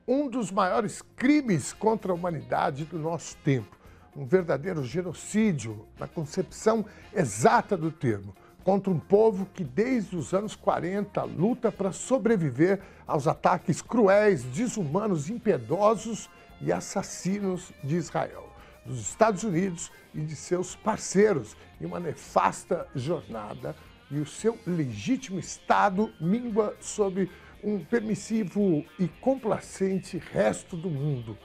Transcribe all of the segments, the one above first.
um dos maiores crimes contra a humanidade do nosso tempo. Um verdadeiro genocídio, na concepção exata do termo, contra um povo que desde os anos 40 luta para sobreviver aos ataques cruéis, desumanos, impiedosos e assassinos de Israel, dos Estados Unidos e de seus parceiros em uma nefasta jornada, e o seu legítimo Estado mingua sob um permissivo e complacente resto do mundo.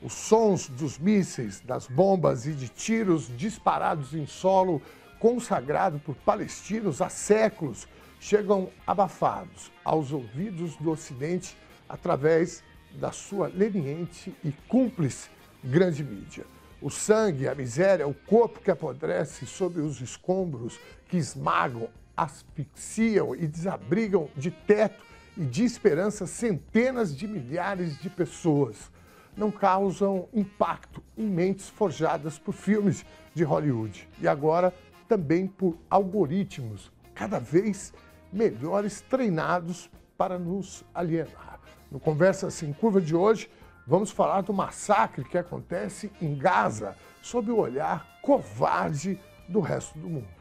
Os sons dos mísseis, das bombas e de tiros disparados em solo consagrado por palestinos há séculos chegam abafados aos ouvidos do Ocidente através da sua leniente e cúmplice grande mídia. O sangue, a miséria, o corpo que apodrece sob os escombros que esmagam, asfixiam e desabrigam de teto e de esperança centenas de milhares de pessoas não causam impacto em mentes forjadas por filmes de Hollywood e agora também por algoritmos cada vez melhores treinados para nos alienar. No Conversa Sem Curva de hoje, vamos falar do massacre que acontece em Gaza sob o olhar covarde do resto do mundo.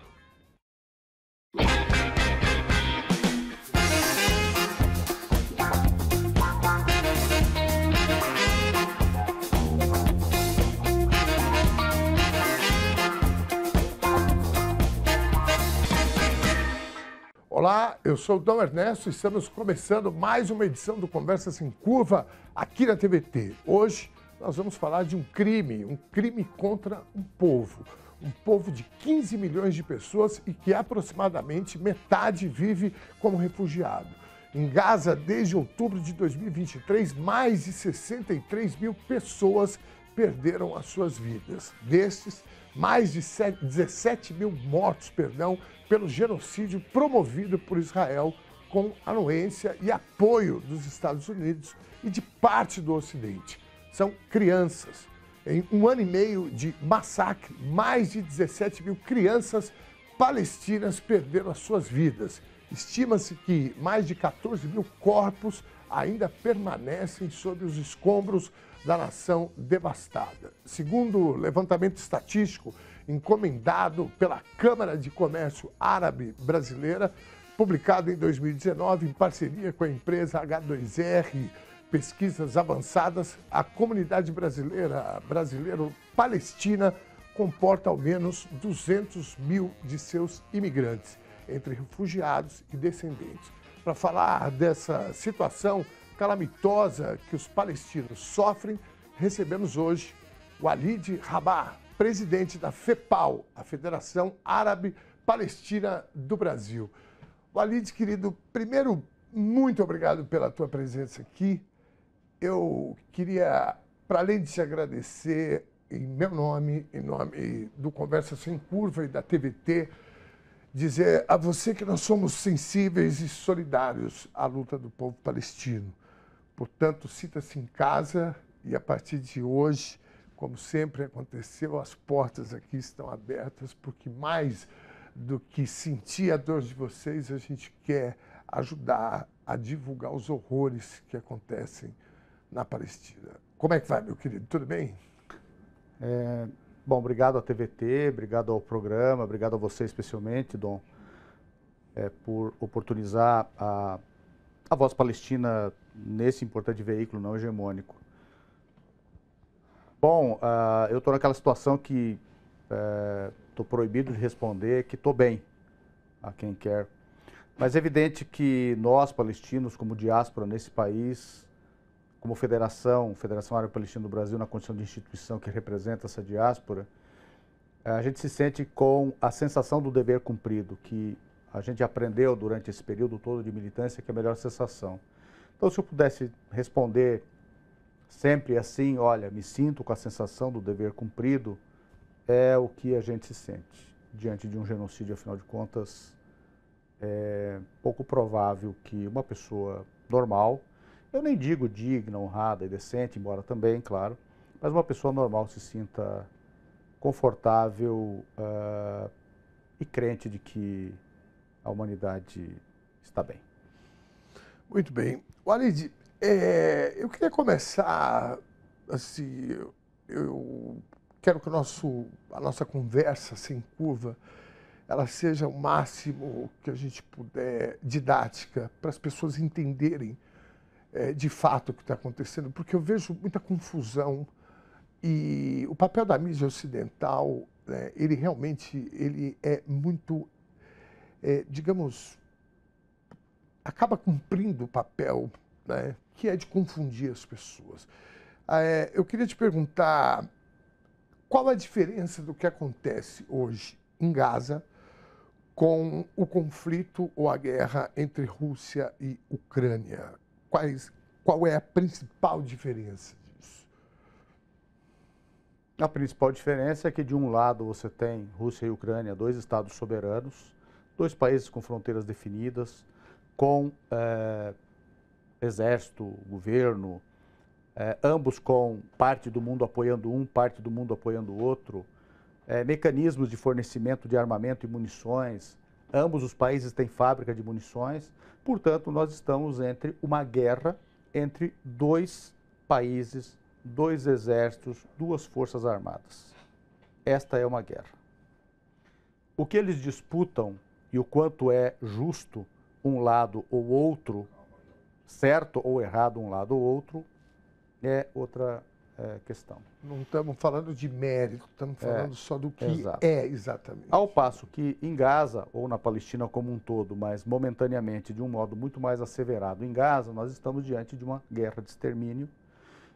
Olá, eu sou o Dom Ernesto e estamos começando mais uma edição do Conversa Sem Curva aqui na TVT. Hoje nós vamos falar de um crime contra um povo de 15 milhões de pessoas e que aproximadamente metade vive como refugiado. Em Gaza, desde outubro de 2023, mais de 63 mil pessoas perderam as suas vidas. Destes, mais de 17 mil mortos, pelo genocídio promovido por Israel com anuência e apoio dos Estados Unidos e de parte do Ocidente. São crianças. Em um ano e meio de massacre, mais de 17 mil crianças palestinas perderam as suas vidas. Estima-se que mais de 14 mil corpos ainda permanecem sob os escombros da nação devastada. Segundo o levantamento estatístico encomendado pela Câmara de Comércio Árabe Brasileira, publicado em 2019 em parceria com a empresa H2R Pesquisas Avançadas, a comunidade brasileiro-palestina comporta ao menos 200 mil de seus imigrantes, entre refugiados e descendentes. Para falar dessa situação calamitosa que os palestinos sofrem, recebemos hoje Walid Rabah, presidente da FEPAL, a Federação Árabe Palestina do Brasil. Walid, querido, primeiro, muito obrigado pela tua presença aqui. Eu queria, para além de te agradecer em meu nome, em nome do Conversa Sem Curva e da TVT, dizer a você que nós somos sensíveis e solidários à luta do povo palestino. Portanto, sinta-se em casa e, a partir de hoje, como sempre aconteceu, as portas aqui estão abertas, porque mais do que sentir a dor de vocês, a gente quer ajudar a divulgar os horrores que acontecem na Palestina. Como é que vai, meu querido? Tudo bem? Bom, obrigado à TVT, obrigado ao programa, obrigado a você especialmente, Dom, por oportunizar a voz palestina nesse importante veículo não hegemônico. Bom, eu estou naquela situação que estou proibido de responder que estou bem a quem quer. Mas é evidente que nós, palestinos, como diáspora nesse país, como Federação Árabe Palestina do Brasil, na condição de instituição que representa essa diáspora, a gente se sente com a sensação do dever cumprido, que a gente aprendeu durante esse período todo de militância, que é a melhor sensação. Então, se eu pudesse responder sempre assim, olha, me sinto com a sensação do dever cumprido, é o que a gente se sente diante de um genocídio. Afinal de contas, é pouco provável que uma pessoa normal, eu nem digo digna, honrada e decente, embora também, claro, mas uma pessoa normal se sinta confortável e crente de que a humanidade está bem. Muito bem. Walid, Eu queria começar, assim, eu quero que a nossa conversa sem curva, ela seja o máximo que a gente puder didática, para as pessoas entenderem de fato o que está acontecendo, porque eu vejo muita confusão e o papel da mídia ocidental, né, ele realmente ele é muito, digamos, acaba cumprindo o papel, né, que é de confundir as pessoas. Eu queria te perguntar qual a diferença do que acontece hoje em Gaza com o conflito ou a guerra entre Rússia e Ucrânia? Qual é a principal diferença disso? A principal diferença é que, de um lado, você tem Rússia e Ucrânia, dois estados soberanos, dois países com fronteiras definidas, com exército, governo, ambos com parte do mundo apoiando um, parte do mundo apoiando o outro, mecanismos de fornecimento de armamento e munições, ambos os países têm fábrica de munições, portanto, nós estamos entre uma guerra entre dois países, dois exércitos, duas forças armadas. Esta é uma guerra. O que eles disputam e o quanto é justo um lado ou outro, certo ou errado um lado ou outro, é outra questão. Não estamos falando de mérito, estamos falando só do que exato. é exatamente. Ao passo que em Gaza, ou na Palestina como um todo, mas momentaneamente de um modo muito mais asseverado em Gaza, nós estamos diante de uma guerra de extermínio,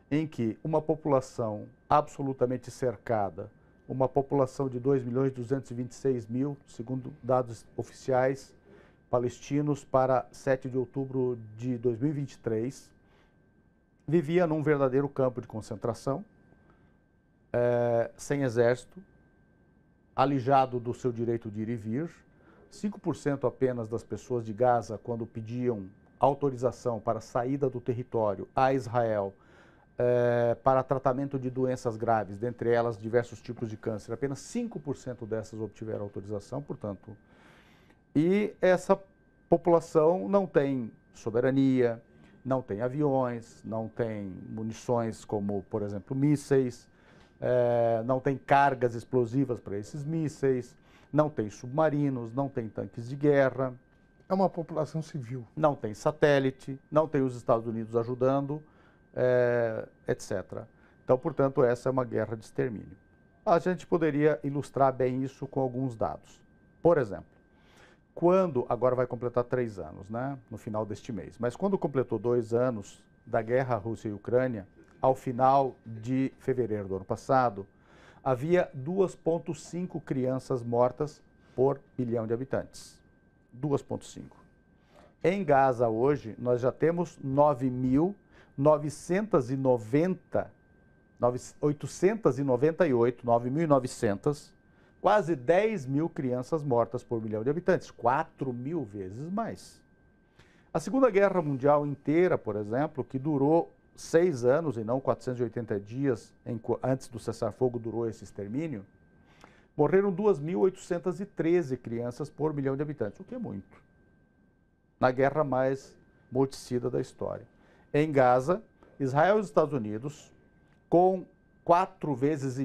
em que uma população absolutamente cercada, uma população de 2.226.000, segundo dados oficiais palestinos, para 7 de outubro de 2023, vivia num verdadeiro campo de concentração, sem exército, alijado do seu direito de ir e vir. 5% apenas das pessoas de Gaza, quando pediam autorização para a saída do território a Israel, para tratamento de doenças graves, dentre elas diversos tipos de câncer, apenas 5% dessas obtiveram autorização, portanto. E essa população não tem soberania, não tem aviões, não tem munições como, por exemplo, mísseis, não tem cargas explosivas para esses mísseis, não tem submarinos, não tem tanques de guerra. É uma população civil. Não tem satélite, não tem os Estados Unidos ajudando, etc. Então, portanto, essa é uma guerra de extermínio. A gente poderia ilustrar bem isso com alguns dados. Por exemplo, agora vai completar 3 anos, né, no final deste mês, mas quando completou 2 anos da guerra Rússia e Ucrânia, ao final de fevereiro do ano passado, havia 2,5 crianças mortas por milhão de habitantes. 2,5. Em Gaza hoje, nós já temos 9.998, quase 10.000 crianças mortas por milhão de habitantes, 4.000 vezes mais. A Segunda Guerra Mundial inteira, por exemplo, que durou 6 anos e não 480 dias, antes do cessar-fogo durou esse extermínio, morreram 2.813 crianças por milhão de habitantes, o que é muito. Na guerra mais morticida da história. Em Gaza, Israel e os Estados Unidos, com 4,5 vezes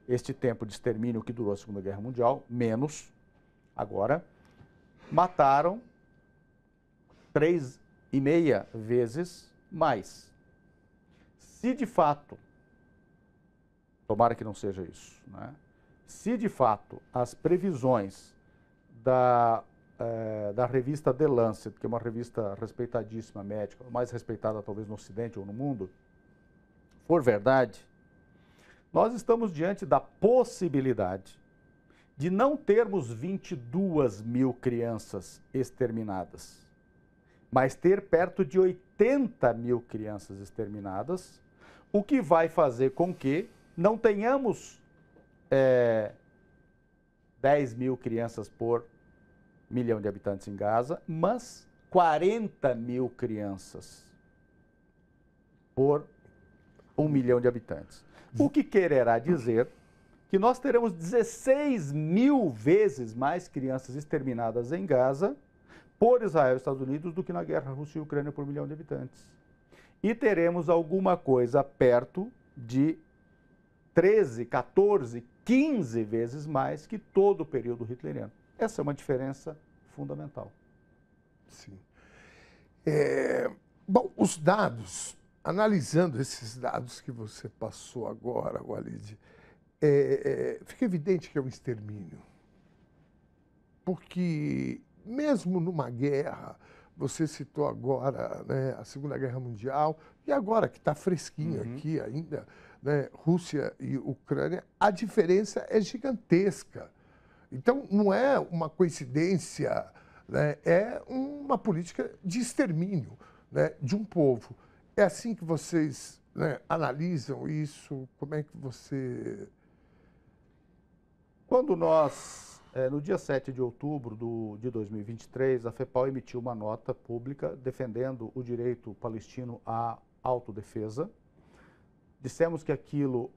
este tempo de extermínio que durou a Segunda Guerra Mundial, menos, agora, mataram 3,5 vezes mais. Se de fato, tomara que não seja isso, né? Se de fato as previsões da revista The Lancet, que é uma revista respeitadíssima médica, mais respeitada talvez no Ocidente ou no mundo, for verdade, nós estamos diante da possibilidade de não termos 22.000 crianças exterminadas, mas ter perto de 80.000 crianças exterminadas, o que vai fazer com que não tenhamos 10.000 crianças por milhão de habitantes em Gaza, mas 40.000 crianças por 1 milhão de habitantes. O que quererá dizer que nós teremos 16.000 vezes mais crianças exterminadas em Gaza por Israel e Estados Unidos do que na guerra Rússia e Ucrânia por milhão de habitantes. e teremos alguma coisa perto de 13, 14, 15 vezes mais que todo o período hitleriano. Essa é uma diferença fundamental. Sim. Bom, os dados, analisando esses dados que você passou agora, Walid, fica evidente que é um extermínio. Porque, mesmo numa guerra, você citou agora, né, a Segunda Guerra Mundial, e agora que está fresquinho aqui ainda, né, Rússia e Ucrânia, a diferença é gigantesca. Então, não é uma coincidência, né, é uma política de extermínio, né, de um povo. É assim que vocês, né, analisam isso? Como é que você... Quando nós, no dia 7 de outubro de 2023, a FEPAL emitiu uma nota pública defendendo o direito palestino à autodefesa. Dissemos que aquilo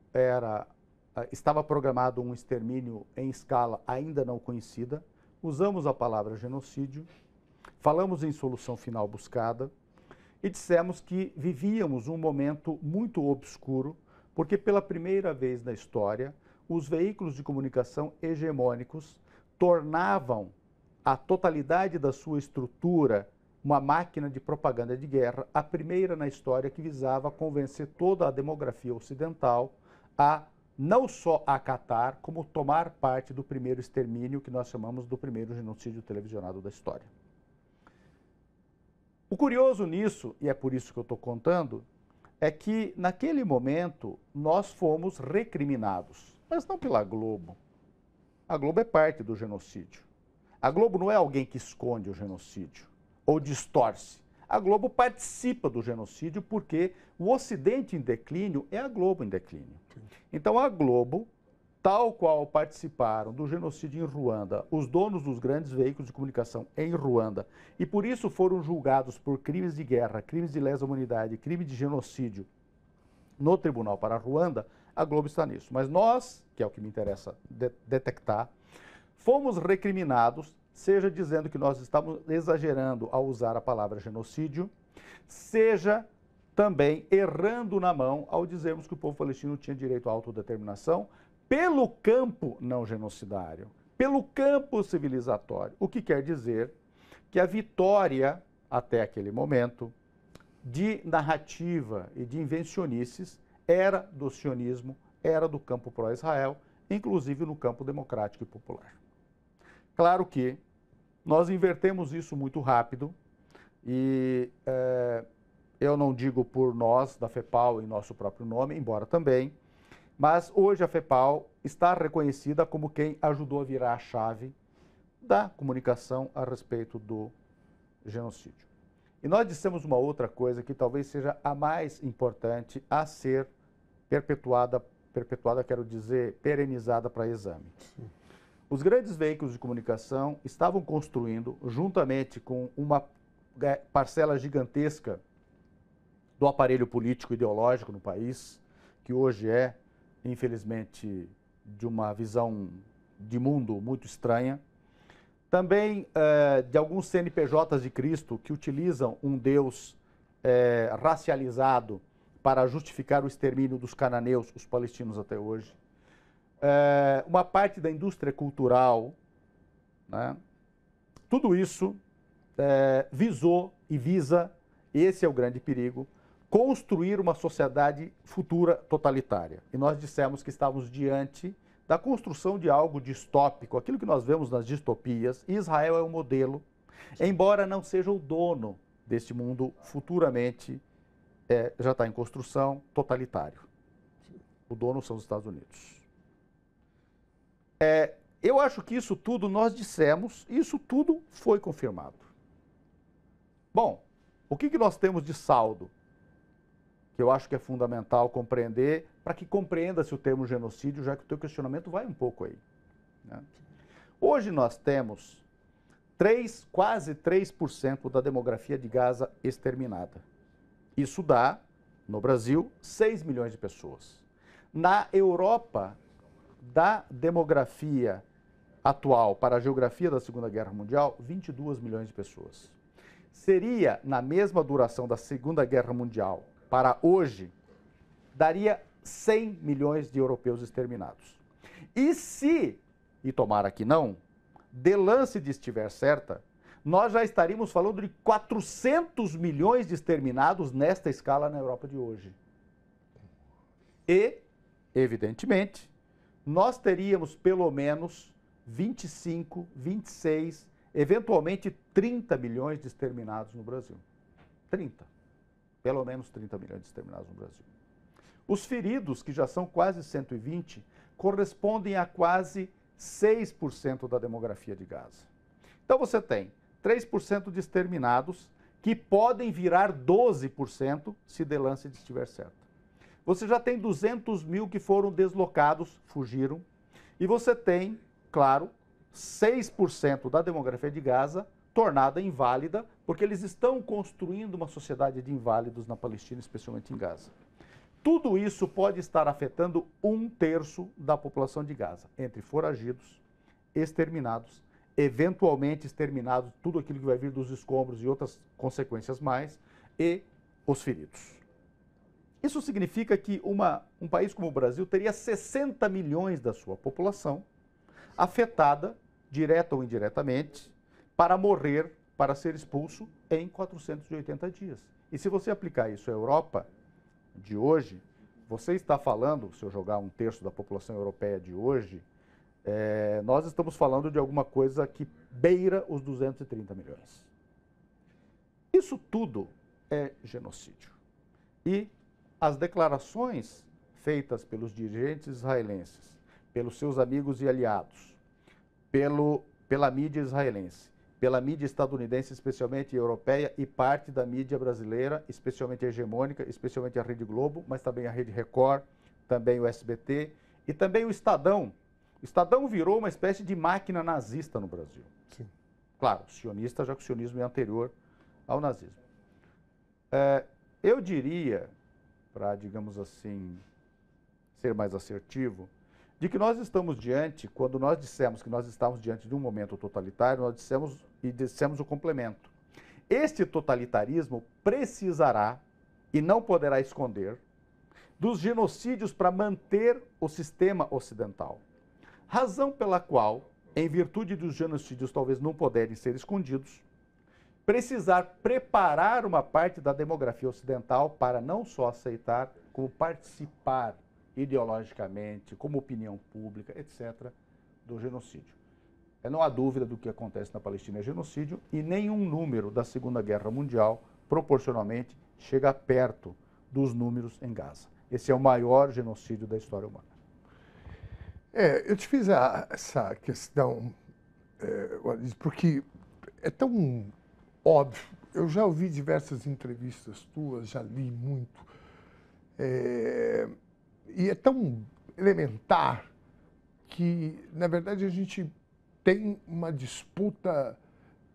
estava programado um extermínio em escala ainda não conhecida. Usamos a palavra genocídio, falamos em solução final buscada e dissemos que vivíamos um momento muito obscuro, porque pela primeira vez na história, os veículos de comunicação hegemônicos tornavam a totalidade da sua estrutura uma máquina de propaganda de guerra, a primeira na história que visava convencer toda a demografia ocidental a não só acatar, como tomar parte do primeiro extermínio que nós chamamos do primeiro genocídio televisionado da história. O curioso nisso, e é por isso que eu estou contando, é que naquele momento nós fomos recriminados, mas não pela Globo. A Globo é parte do genocídio. A Globo não é alguém que esconde o genocídio ou distorce. A Globo participa do genocídio porque o Ocidente em declínio é a Globo em declínio. Então a Globo, tal qual participaram do genocídio em Ruanda, os donos dos grandes veículos de comunicação em Ruanda, e por isso foram julgados por crimes de guerra, crimes de lesa humanidade, crime de genocídio no Tribunal para Ruanda, a Globo está nisso. Mas nós, que é o que me interessa detectar, fomos recriminados, seja dizendo que nós estamos exagerando ao usar a palavra genocídio, seja também errando na mão ao dizermos que o povo palestino tinha direito à autodeterminação pelo campo não genocidário, pelo campo civilizatório. O que quer dizer que a vitória, até aquele momento, de narrativa e de invencionices era do sionismo, era do campo pró-Israel, inclusive no campo democrático e popular. Claro que nós invertemos isso muito rápido e eu não digo por nós, da FEPAL, em nosso próprio nome, embora também, mas hoje a FEPAL está reconhecida como quem ajudou a virar a chave da comunicação a respeito do genocídio. E nós dissemos uma outra coisa que talvez seja a mais importante a ser perpetuada quero dizer, perenizada para exame. Sim. Os grandes veículos de comunicação estavam construindo, juntamente com uma parcela gigantesca do aparelho político ideológico no país, que hoje é, infelizmente, de uma visão de mundo muito estranha, também de alguns CNPJs de Cristo que utilizam um Deus racializado para justificar o extermínio dos cananeus, os palestinos até hoje. Uma parte da indústria cultural, né? Tudo isso visou e visa, esse é o grande perigo, construir uma sociedade futura totalitária. E nós dissemos que estávamos diante da construção de algo distópico, aquilo que nós vemos nas distopias. Israel é o modelo, embora não seja o dono deste mundo futuramente, já está em construção, totalitário. O dono são os Estados Unidos. Eu acho que isso tudo nós dissemos, e isso tudo foi confirmado. Bom, o que nós temos de saldo? Que eu acho que é fundamental compreender, para que compreenda-se o termo genocídio, já que o teu questionamento vai um pouco aí, né? Hoje nós temos quase 3% da demografia de Gaza exterminada. Isso dá, no Brasil, 6 milhões de pessoas. Na Europa, da demografia atual para a geografia da Segunda Guerra Mundial, 22 milhões de pessoas. Seria, na mesma duração da Segunda Guerra Mundial, para hoje, daria 100 milhões de europeus exterminados. E se, e tomara que não, Delancey estiver certa, nós já estaríamos falando de 400 milhões de exterminados nesta escala na Europa de hoje. E, evidentemente, nós teríamos pelo menos 25, 26, eventualmente 30 milhões de exterminados no Brasil. 30. Pelo menos 30 milhões de exterminados no Brasil. Os feridos, que já são quase 120, correspondem a quase 6% da demografia de Gaza. Então você tem 3% de exterminados, que podem virar 12% se Delancey estiver certo. Você já tem 200 mil que foram deslocados, fugiram, e você tem, claro, 6% da demografia de Gaza tornada inválida, porque eles estão construindo uma sociedade de inválidos na Palestina, especialmente em Gaza. Tudo isso pode estar afetando 1/3 da população de Gaza, entre foragidos, exterminados, eventualmente exterminados, tudo aquilo que vai vir dos escombros e outras consequências mais, e os feridos. Isso significa que um país como o Brasil teria 60 milhões da sua população afetada, direta ou indiretamente, para morrer, para ser expulso em 480 dias. E se você aplicar isso à Europa de hoje, você está falando, se eu jogar 1/3 da população europeia de hoje, nós estamos falando de alguma coisa que beira os 230 milhões. Isso tudo é genocídio. E as declarações feitas pelos dirigentes israelenses, pelos seus amigos e aliados, pela mídia israelense, pela mídia estadunidense, especialmente europeia, e parte da mídia brasileira, especialmente a hegemônica, especialmente a Rede Globo, mas também a Rede Record, também o SBT e também o Estadão. O Estadão virou uma espécie de máquina nazista no Brasil. Sim. Claro, sionista, já que o sionismo é anterior ao nazismo. Eu diria, para, digamos assim, ser mais assertivo, de que nós estamos diante, quando nós dissemos que nós estávamos diante de um momento totalitário, nós dissemos o complemento. Este totalitarismo precisará, e não poderá esconder, dos genocídios para manter o sistema ocidental. Razão pela qual, em virtude dos genocídios talvez não poderem ser escondidos, precisar preparar uma parte da demografia ocidental para não só aceitar, como participar ideologicamente, como opinião pública, etc., do genocídio. Não há dúvida do que acontece na Palestina é genocídio, e nenhum número da Segunda Guerra Mundial, proporcionalmente, chega perto dos números em Gaza. Esse é o maior genocídio da história humana. Eu te fiz essa questão, porque é tão óbvio. Eu já ouvi diversas entrevistas tuas, já li muito. E é tão elementar que, na verdade, a gente tem uma disputa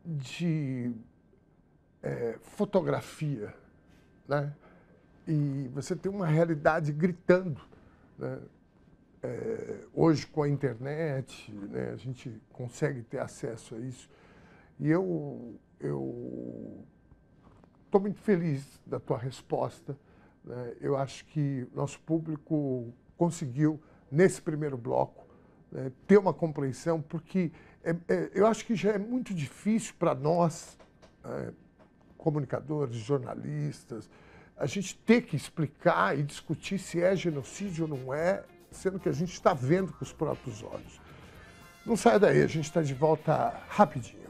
de fotografia, né? E você tem uma realidade gritando, né? Hoje, com a internet, né, a gente consegue ter acesso a isso. E eu estou muito feliz da tua resposta. Eu acho que nosso público conseguiu, nesse primeiro bloco, ter uma compreensão, porque eu acho que já é muito difícil para nós, comunicadores, jornalistas, a gente ter que explicar e discutir se é genocídio ou não é, sendo que a gente está vendo com os próprios olhos. Não saia daí, a gente está de volta rapidinho.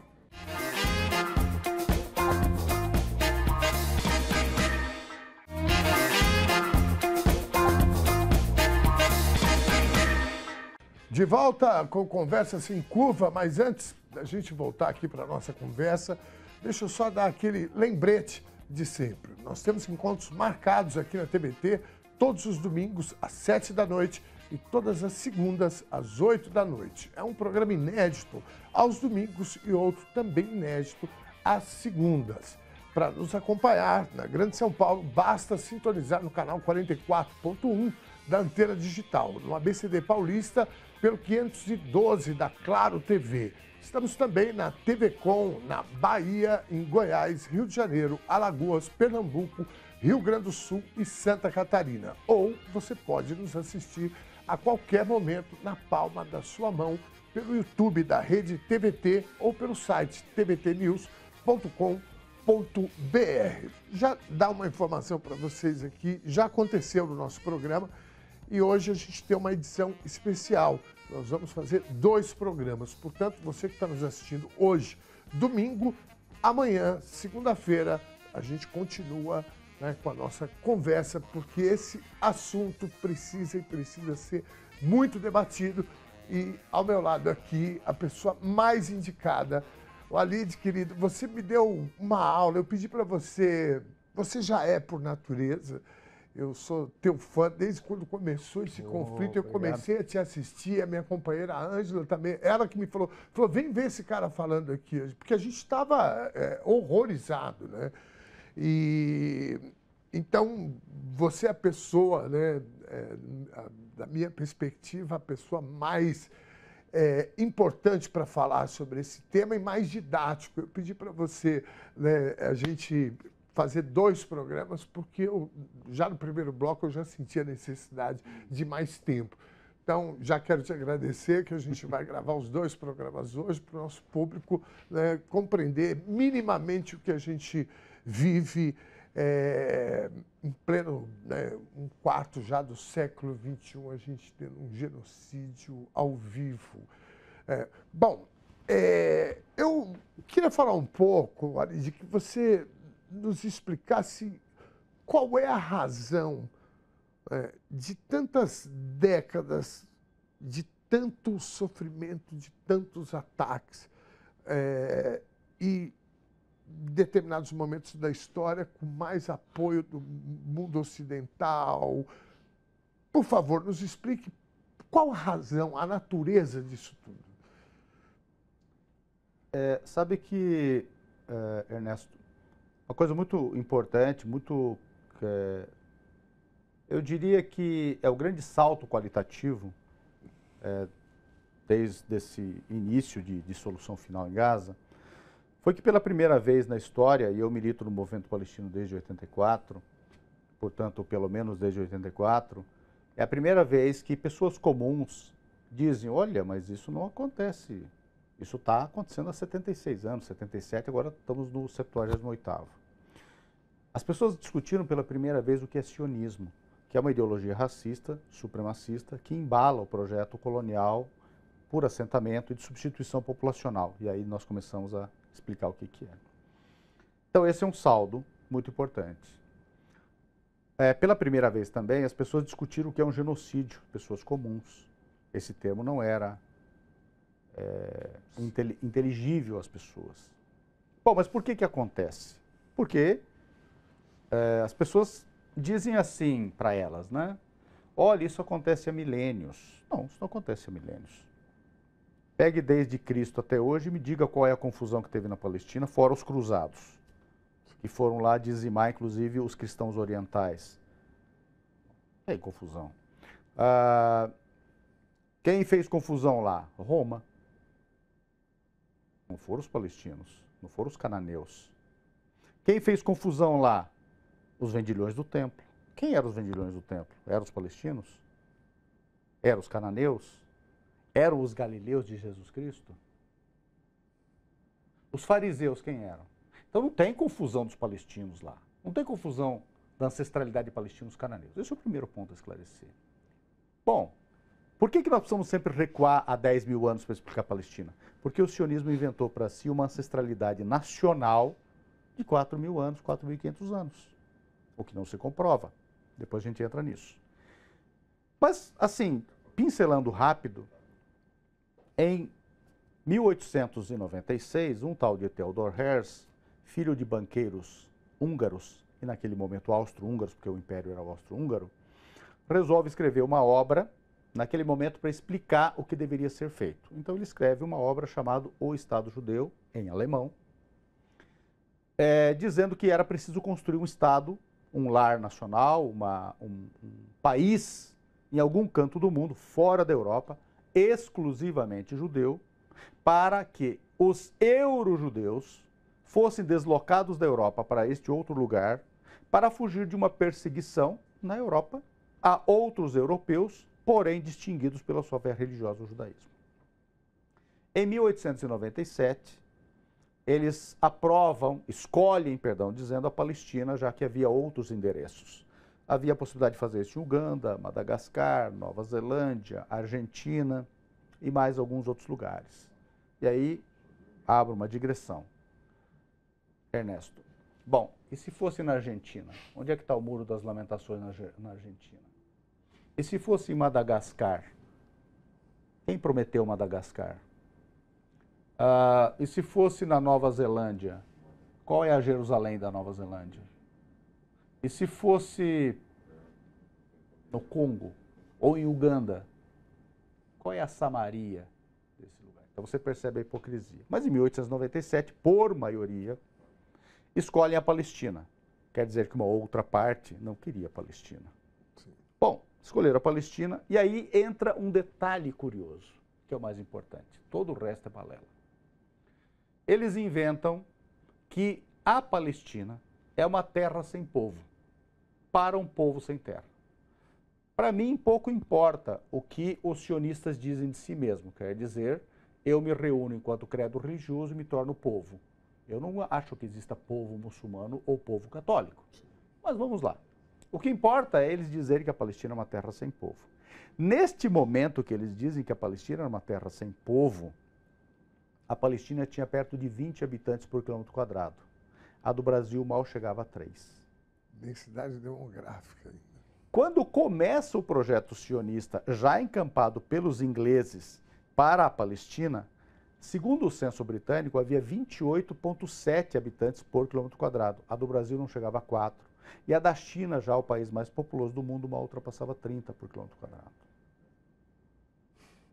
De volta com Conversa Sem Curva, mas antes da gente voltar aqui para a nossa conversa, deixa eu só dar aquele lembrete de sempre. Nós temos encontros marcados aqui na TBT todos os domingos às 7 da noite e todas as segundas às 8 da noite. É um programa inédito aos domingos e outro também inédito às segundas. Para nos acompanhar na Grande São Paulo, basta sintonizar no canal 44.1 da Antena Digital, no ABCD Paulista, pelo 512 da Claro TV. Estamos também na TV Com, na Bahia, em Goiás, Rio de Janeiro, Alagoas, Pernambuco, Rio Grande do Sul e Santa Catarina. Ou você pode nos assistir a qualquer momento na palma da sua mão pelo YouTube da Rede TVT ou pelo site tvtnews.com.br. Já dá uma informação para vocês aqui, já aconteceu no nosso programa e hoje a gente tem uma edição especial. Nós vamos fazer 2 programas, portanto, você que está nos assistindo hoje, domingo, amanhã, segunda-feira, a gente continua, né, com a nossa conversa, porque esse assunto precisa ser muito debatido. E ao meu lado aqui, a pessoa mais indicada, o Alide, querido, você me deu uma aula, eu pedi para você, você já é por natureza, eu sou teu fã desde quando começou esse conflito, eu comecei a te assistir, a minha companheira Ângela também, ela que me falou, vem ver esse cara falando aqui, porque a gente estava horrorizado, né? E então, você é a pessoa, né, da minha perspectiva, a pessoa mais importante para falar sobre esse tema e mais didático. Eu pedi para você, né, a gente fazer 2 programas, porque eu, já no primeiro bloco eu já senti a necessidade de mais tempo. Então, já quero te agradecer que a gente vai gravar os 2 programas hoje para o nosso público, né, compreender minimamente o que a gente vive em pleno, né, um quarto já do século XXI, a gente tendo um genocídio ao vivo. Eu queria falar um pouco, Alide, que você nos explicasse qual é a razão de tantas décadas, de tanto sofrimento, de tantos ataques, e determinados momentos da história com mais apoio do mundo ocidental. Por favor, nos explique qual a razão, a natureza disso tudo. Sabe que, Ernesto, uma coisa muito importante, eu diria que é o grande salto qualitativo desde esse início de solução final em Gaza, foi que pela primeira vez na história, e eu milito no movimento palestino desde 84, portanto, pelo menos desde 84, é a primeira vez que pessoas comuns dizem, olha, mas isso não acontece, isso está acontecendo há 76 anos, 77, agora estamos no 78º. As pessoas discutiram pela primeira vez o que é sionismo, que é uma ideologia racista, supremacista, que embala o projeto colonial por assentamento e de substituição populacional. E aí nós começamos a explicar o que é. Então esse é um saldo muito importante. Pela primeira vez também, as pessoas discutiram o que é um genocídio, pessoas comuns. Esse termo não era inteligível às pessoas. Bom, mas por que acontece? Porque as pessoas dizem assim para elas, né? Olha, isso acontece há milênios. Não, isso não acontece há milênios. Pegue desde Cristo até hoje e me diga qual é a confusão que teve na Palestina, fora os cruzados, que foram lá dizimar, inclusive, os cristãos orientais. Tem confusão. Quem fez confusão lá? Roma. Não foram os palestinos, não foram os cananeus. Quem fez confusão lá? Os vendilhões do templo. Quem eram os vendilhões do templo? Eram os palestinos? Eram os cananeus? Eram os galileus de Jesus Cristo? Os fariseus quem eram? Então não tem confusão dos palestinos lá. Não tem confusão da ancestralidade de palestinos cananeus. Esse é o primeiro ponto a esclarecer. Bom, por que nós precisamos sempre recuar a 10 mil anos para explicar a Palestina? Porque o sionismo inventou para si uma ancestralidade nacional de 4 mil anos, 4.500 anos. O que não se comprova. Depois a gente entra nisso. Mas, assim, pincelando rápido, em 1896, um tal de Theodor Herz, filho de banqueiros húngaros, e naquele momento austro-húngaros, porque o império era austro-húngaro, resolve escrever uma obra, naquele momento, para explicar o que deveria ser feito. Então ele escreve uma obra chamada O Estado Judeu, em alemão, dizendo que era preciso construir um Estado, um lar nacional, um país em algum canto do mundo, fora da Europa, exclusivamente judeu, para que os euro-judeus fossem deslocados da Europa para este outro lugar, para fugir de uma perseguição na Europa a outros europeus, porém distinguidos pela sua fé religiosa, o judaísmo. Em 1897, eles escolhem, dizendo, a Palestina, já que havia outros endereços. Havia a possibilidade de fazer isso em Uganda, Madagascar, Nova Zelândia, Argentina e mais alguns outros lugares. E aí, abro uma digressão. Ernesto, bom, e se fosse na Argentina? Onde é que está o Muro das Lamentações na Argentina? E se fosse em Madagascar? Quem prometeu Madagascar? E se fosse na Nova Zelândia? Qual é a Jerusalém da Nova Zelândia? E se fosse no Congo ou em Uganda? Qual é a Samaria desse lugar? Então você percebe a hipocrisia. Mas em 1897, por maioria, escolhem a Palestina. Quer dizer que uma outra parte não queria a Palestina. Sim. Bom, escolheram a Palestina e aí entra um detalhe curioso, que é o mais importante. Todo o resto é balela. Eles inventam que a Palestina é uma terra sem povo, para um povo sem terra. Para mim, pouco importa o que os sionistas dizem de si mesmos. Quer dizer, eu me reúno enquanto credo religioso e me torno povo. Eu não acho que exista povo muçulmano ou povo católico. Mas vamos lá. O que importa é eles dizerem que a Palestina é uma terra sem povo. Neste momento que eles dizem que a Palestina é uma terra sem povo, a Palestina tinha perto de 20 habitantes por quilômetro quadrado. A do Brasil mal chegava a 3. Densidade demográfica ainda. Quando começa o projeto sionista, já encampado pelos ingleses para a Palestina, segundo o censo britânico, havia 28,7 habitantes por quilômetro quadrado. A do Brasil não chegava a 4. E a da China, já o país mais populoso do mundo, mal ultrapassava 30 por quilômetro quadrado.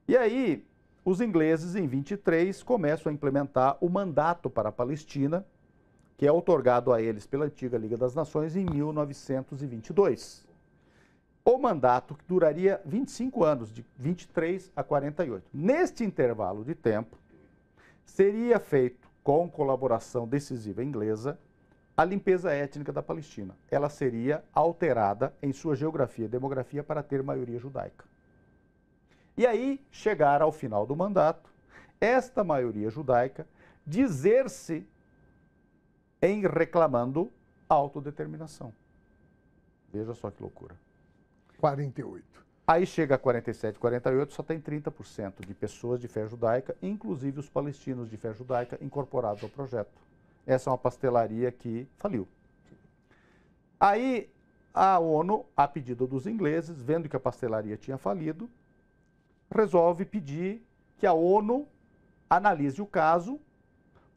E aí, os ingleses, em 23, começam a implementar o mandato para a Palestina, que é outorgado a eles pela antiga Liga das Nações em 1922. O mandato que duraria 25 anos, de 23 a 48. Neste intervalo de tempo, seria feito, com colaboração decisiva inglesa, a limpeza étnica da Palestina. Ela seria alterada em sua geografia e demografia para ter maioria judaica. E aí, chegar ao final do mandato, esta maioria judaica dizer-se em reclamando autodeterminação. Veja só que loucura. 48. Aí chega a 47, 48, só tem 30% de pessoas de fé judaica, inclusive os palestinos de fé judaica incorporados ao projeto. Essa é uma pastelaria que faliu. Aí a ONU, a pedido dos ingleses, vendo que a pastelaria tinha falido, resolve pedir que a ONU analise o caso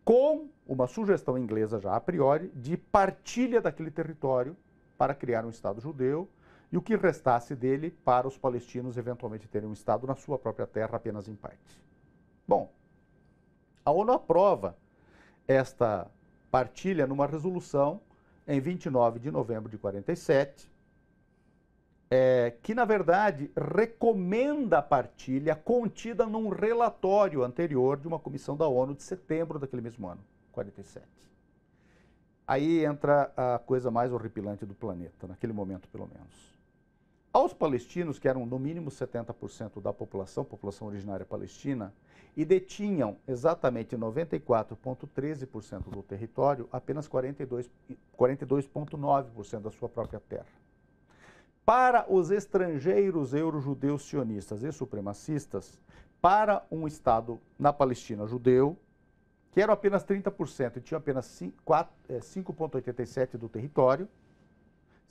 com uma sugestão inglesa já a priori de partilha daquele território para criar um Estado judeu e o que restasse dele para os palestinos eventualmente terem um Estado na sua própria terra apenas em parte. Bom, a ONU aprova esta partilha numa resolução em 29 de novembro de 47, que, na verdade, recomenda a partilha contida num relatório anterior de uma comissão da ONU de setembro daquele mesmo ano, 47. Aí entra a coisa mais horripilante do planeta, naquele momento pelo menos. Aos palestinos, que eram no mínimo 70% da população originária palestina, e detinham exatamente 94,13% do território, apenas 42,9% da sua própria terra. Para os estrangeiros eurojudeus sionistas e supremacistas, para um Estado na Palestina judeu, que era apenas 30% e tinha apenas 5,87% do território,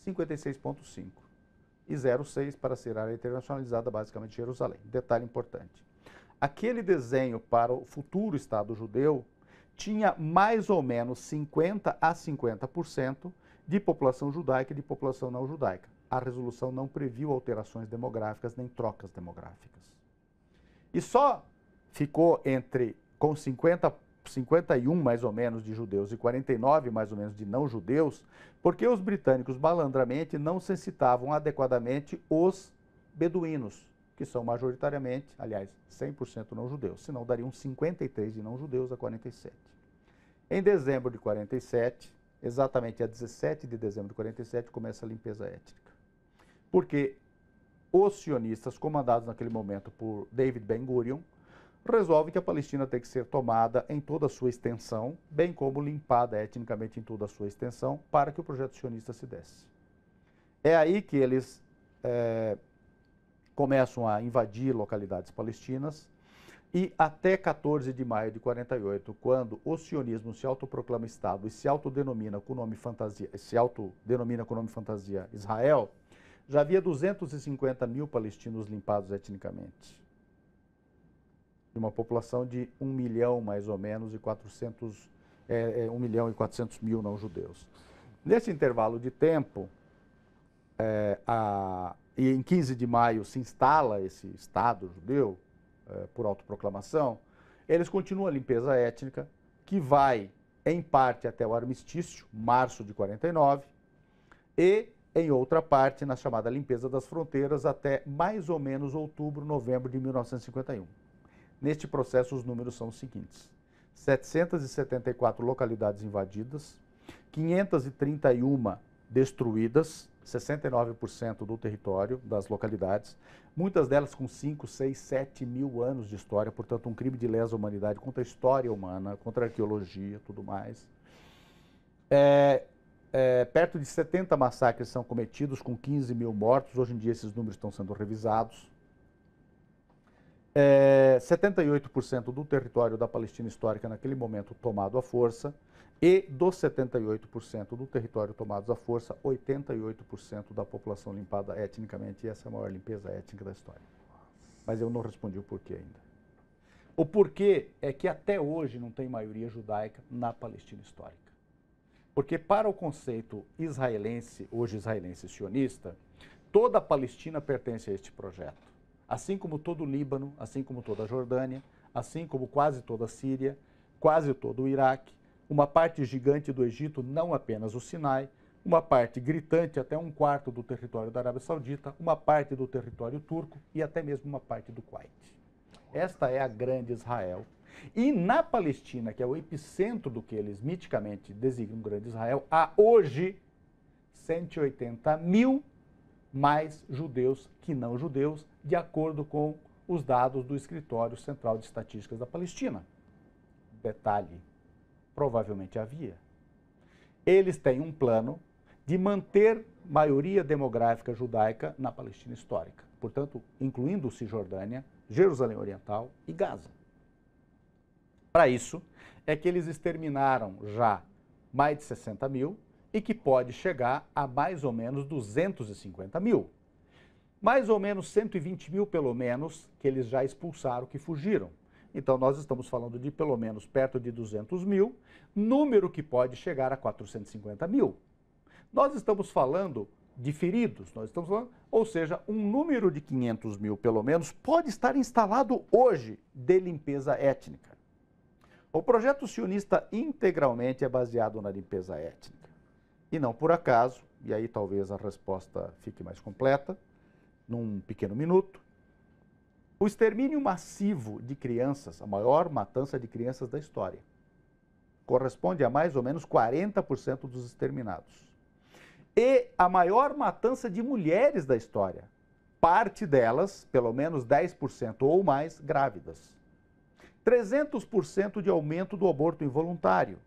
56,5%. E 0,6% para ser área internacionalizada, basicamente Jerusalém. Detalhe importante. Aquele desenho para o futuro Estado judeu tinha mais ou menos 50% a 50% de população judaica e de população não judaica. A resolução não previu alterações demográficas nem trocas demográficas. E só ficou com 51 mais ou menos de judeus e 49 mais ou menos de não judeus, porque os britânicos malandramente não censitavam adequadamente os beduínos, que são majoritariamente, aliás, 100% não judeus, senão dariam 53 de não judeus a 47. Em dezembro de 47, exatamente a 17 de dezembro de 47, começa a limpeza étnica. Porque os sionistas, comandados naquele momento por David Ben-Gurion, resolvem que a Palestina tem que ser tomada em toda a sua extensão, bem como limpada etnicamente em toda a sua extensão, para que o projeto sionista se desse. É aí que eles começam a invadir localidades palestinas e até 14 de maio de 48, quando o sionismo se autoproclama Estado e se autodenomina com o nome fantasia Israel, já havia 250 mil palestinos limpados etnicamente. De uma população de 1 milhão, mais ou menos, e 1 milhão e 400 mil não-judeus. Nesse intervalo de tempo, e em 15 de maio se instala esse Estado judeu, por autoproclamação, eles continuam a limpeza étnica, que vai, em parte, até o armistício, março de 49, e, em outra parte, na chamada limpeza das fronteiras, até mais ou menos outubro, novembro de 1951. Neste processo, os números são os seguintes: 774 localidades invadidas, 531 destruídas, 69% do território das localidades, muitas delas com 5, 6, 7 mil anos de história, portanto um crime de lesa humanidade contra a história humana, contra a arqueologia, tudo mais. Perto de 70 massacres são cometidos, com 15 mil mortos. Hoje em dia esses números estão sendo revisados. 78% do território da Palestina histórica naquele momento tomado à força, e dos 78% do território tomados à força, 88% da população limpada etnicamente, e essa é a maior limpeza étnica da história. Mas eu não respondi o porquê ainda. O porquê é que até hoje não tem maioria judaica na Palestina histórica. Porque para o conceito israelense, hoje israelense sionista, toda a Palestina pertence a este projeto. Assim como todo o Líbano, assim como toda a Jordânia, assim como quase toda a Síria, quase todo o Iraque, uma parte gigante do Egito, não apenas o Sinai, uma parte gritante, até 1/4 do território da Arábia Saudita, uma parte do território turco e até mesmo uma parte do Kuwait. Esta é a grande Israel. E na Palestina, que é o epicentro do que eles miticamente designam grande Israel, há hoje 180 mil mais judeus que não judeus, de acordo com os dados do Escritório Central de Estatísticas da Palestina. Detalhe: provavelmente havia. Eles têm um plano de manter maioria demográfica judaica na Palestina histórica, portanto, incluindo Cisjordânia, Jerusalém Oriental e Gaza. Para isso, é que eles exterminaram já mais de 60 mil e que pode chegar a mais ou menos 250 mil. Mais ou menos 120 mil, pelo menos, que eles já expulsaram, que fugiram. Então, nós estamos falando de pelo menos perto de 200 mil, número que pode chegar a 450 mil. Nós estamos falando de feridos, ou seja, um número de 500 mil, pelo menos, pode estar instalado hoje de limpeza étnica. O projeto sionista integralmente é baseado na limpeza étnica. E não por acaso, e aí talvez a resposta fique mais completa, num pequeno minuto, o extermínio massivo de crianças, a maior matança de crianças da história, corresponde a mais ou menos 40% dos exterminados. E a maior matança de mulheres da história, parte delas, pelo menos 10% ou mais, grávidas. 300% de aumento do aborto involuntário.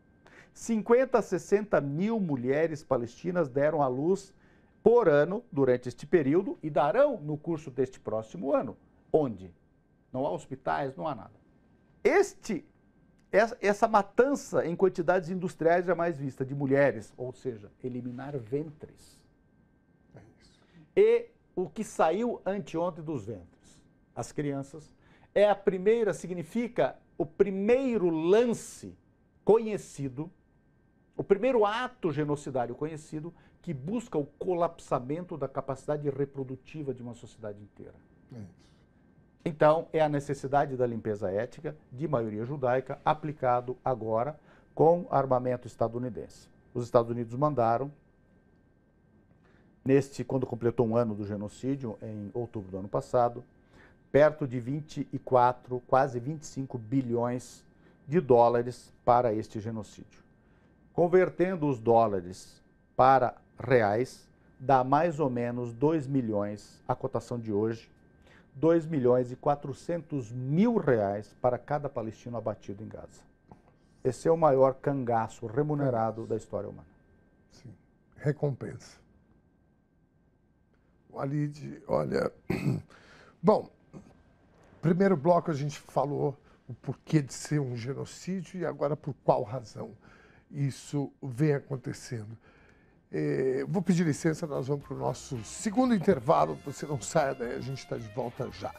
50 a 60 mil mulheres palestinas deram à luz por ano durante este período e darão no curso deste próximo ano. Onde? Não há hospitais, não há nada. Essa matança em quantidades industriais jamais vista de mulheres, ou seja, eliminar ventres. É isso. E o que saiu anteontem dos ventres, as crianças, é a primeira, significa o primeiro lance conhecido, o primeiro ato genocidário conhecido que busca o colapsamento da capacidade reprodutiva de uma sociedade inteira. É isso. Então, é a necessidade da limpeza étnica de maioria judaica aplicado agora com armamento estadunidense. Os Estados Unidos mandaram, quando completou um ano do genocídio, em outubro do ano passado, perto de 24, quase 25 bilhões de dólares para este genocídio. Convertendo os dólares para reais, dá mais ou menos 2 milhões, a cotação de hoje, 2 milhões e 400 mil reais para cada palestino abatido em Gaza. Esse é o maior cangaço remunerado da história humana. Sim, recompensa. Walid, olha, bom, primeiro bloco a gente falou o porquê de ser um genocídio e agora por qual razão isso vem acontecendo. Vou pedir licença, nós vamos para o nosso segundo intervalo. Você não saia daí, a gente está de volta já.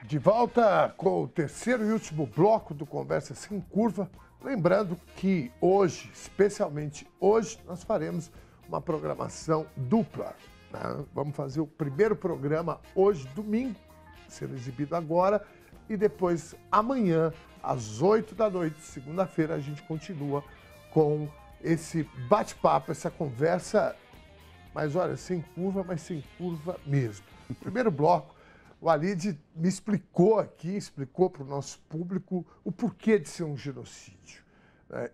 De volta com o terceiro e último bloco do Conversa Sem Curva. Lembrando que hoje, especialmente hoje, nós faremos uma programação dupla. Vamos fazer o primeiro programa hoje, domingo, sendo exibido agora, e depois amanhã, às 8 da noite, segunda-feira, a gente continua com esse bate-papo, essa conversa, mas olha, sem curva, mas sem curva mesmo. Primeiro bloco, o Walid me explicou aqui, explicou para o nosso público o porquê de ser um genocídio.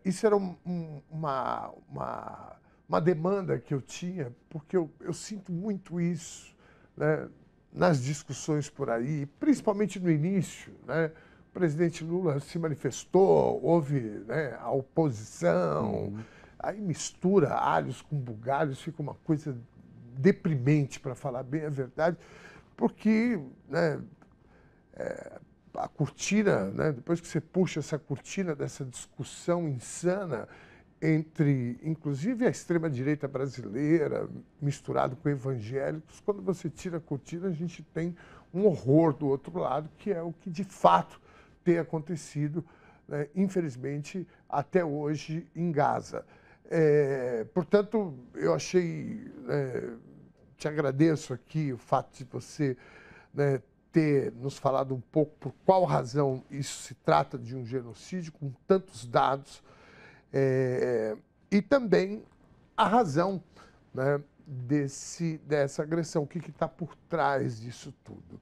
Isso era uma demanda que eu tinha, porque eu sinto muito isso, né, nas discussões por aí, principalmente no início, né? O presidente Lula se manifestou, houve, né, a oposição, aí mistura alhos com bugalhos, fica uma coisa deprimente, para falar bem a verdade, porque, né, a cortina, né, depois que você puxa essa cortina dessa discussão insana entre, inclusive, a extrema-direita brasileira, misturado com evangélicos, quando você tira a cortina, a gente tem um horror do outro lado, que é o que, de fato, tem acontecido, né, infelizmente, até hoje em Gaza. Portanto, eu achei, te agradeço aqui o fato de você, né, ter nos falado um pouco por qual razão isso se trata de um genocídio, com tantos dados, e também a razão, né, dessa agressão, o que está por trás disso tudo.